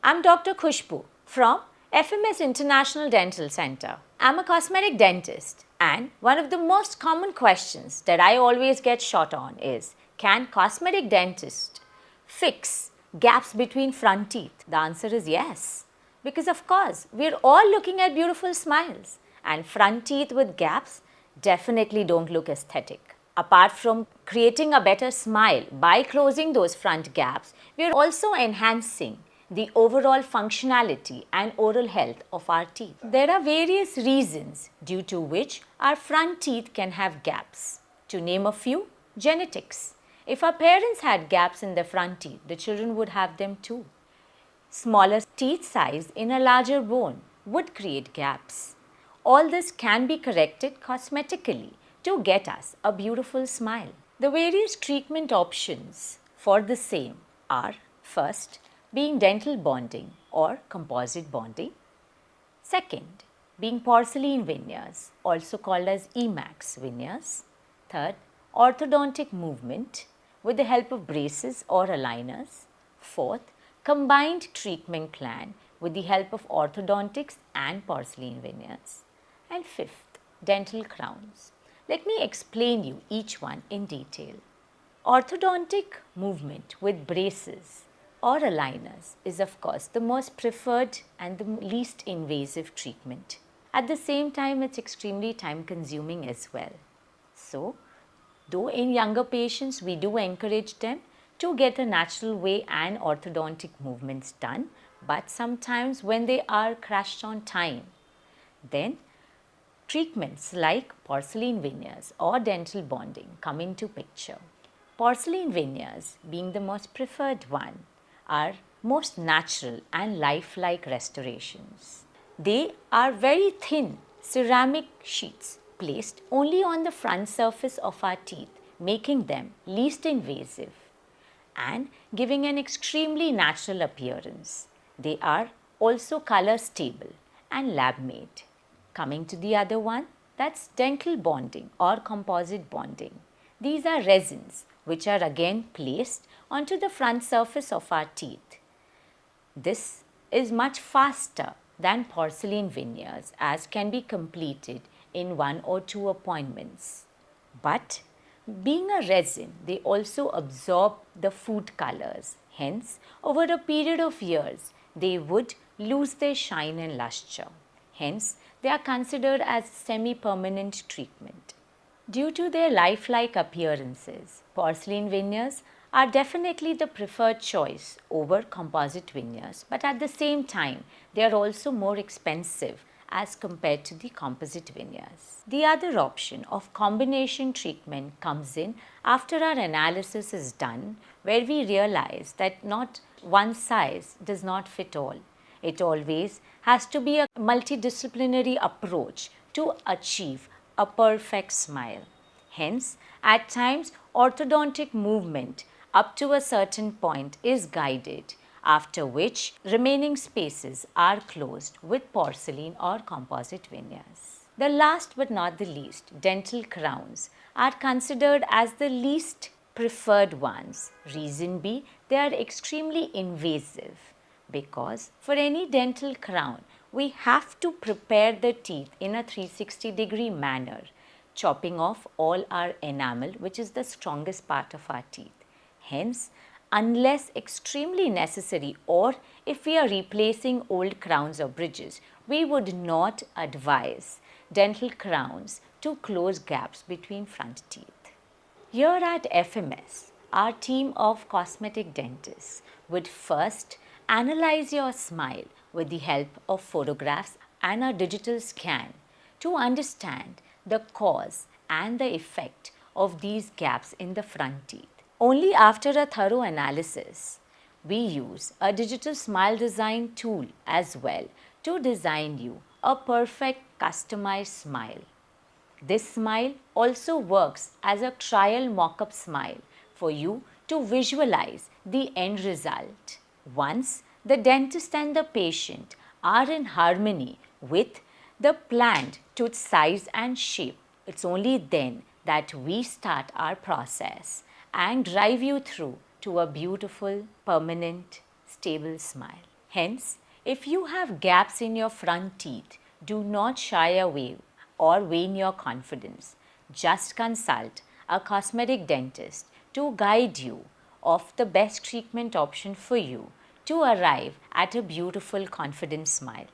I'm Dr. Khushboo from FMS International Dental Center. I'm a cosmetic dentist, and one of the most common questions that I always get shot on is, can cosmetic dentists fix gaps between front teeth? The answer is yes. Because of course, we're all looking at beautiful smiles, and front teeth with gaps definitely don't look aesthetic. Apart from creating a better smile by closing those front gaps, we're also enhancing the overall functionality and oral health of our teeth. There are various reasons due to which our front teeth can have gaps. To name a few, genetics. If our parents had gaps in their front teeth, the children would have them too. Smaller teeth size in a larger bone would create gaps. All this can be corrected cosmetically to get us a beautiful smile. The various treatment options for the same are, first, being dental bonding or composite bonding. Second, being porcelain veneers, also called as Emax veneers. Third, orthodontic movement with the help of braces or aligners. Fourth, combined treatment plan with the help of orthodontics and porcelain veneers. And fifth, dental crowns. Let me explain you each one in detail. Orthodontic movement with braces or aligners is of course the most preferred and the least invasive treatment. At the same time, it's extremely time consuming as well. So, though in younger patients we do encourage them to get a natural way and orthodontic movements done, but sometimes when they are crushed on time, then treatments like porcelain veneers or dental bonding come into picture. Porcelain veneers, being the most preferred one, are most natural and lifelike restorations. They are very thin ceramic sheets placed only on the front surface of our teeth, making them least invasive and giving an extremely natural appearance. They are also color stable and lab made. Coming to the other one, that's dental bonding or composite bonding. These are resins which are again placed onto the front surface of our teeth. This is much faster than porcelain veneers as can be completed in 1 or 2 appointments. But being a resin, they also absorb the food colors. Hence, over a period of years, they would lose their shine and luster. Hence, they are considered as semi-permanent treatment. Due to their lifelike appearances, porcelain veneers are definitely the preferred choice over composite veneers, but at the same time, they are also more expensive as compared to the composite veneers. The other option of combination treatment comes in after our analysis is done, where we realize that not one size does not fit all. It always has to be a multidisciplinary approach to achieve a perfect smile. Hence, at times, orthodontic movement up to a certain point is guided, after which remaining spaces are closed with porcelain or composite veneers. The last but not the least, dental crowns are considered as the least preferred ones. Reason be, they are extremely invasive because for any dental crown, we have to prepare the teeth in a 360-degree manner, chopping off all our enamel, which is the strongest part of our teeth. Hence, unless extremely necessary or if we are replacing old crowns or bridges, we would not advise dental crowns to close gaps between front teeth. Here at FMS, our team of cosmetic dentists would first analyze your smile with the help of photographs and a digital scan to understand the cause and the effect of these gaps in the front teeth. Only after a thorough analysis, we use a digital smile design tool as well to design you a perfect customized smile. This smile also works as a trial mock-up smile for you to visualize the end result. Once the dentist and the patient are in harmony with the planned tooth size and shape, it's only then that we start our process and drive you through to a beautiful, permanent, stable smile. Hence, if you have gaps in your front teeth, do not shy away or wane your confidence. Just consult a cosmetic dentist to guide you of the best treatment option for you to arrive at a beautiful, confident smile.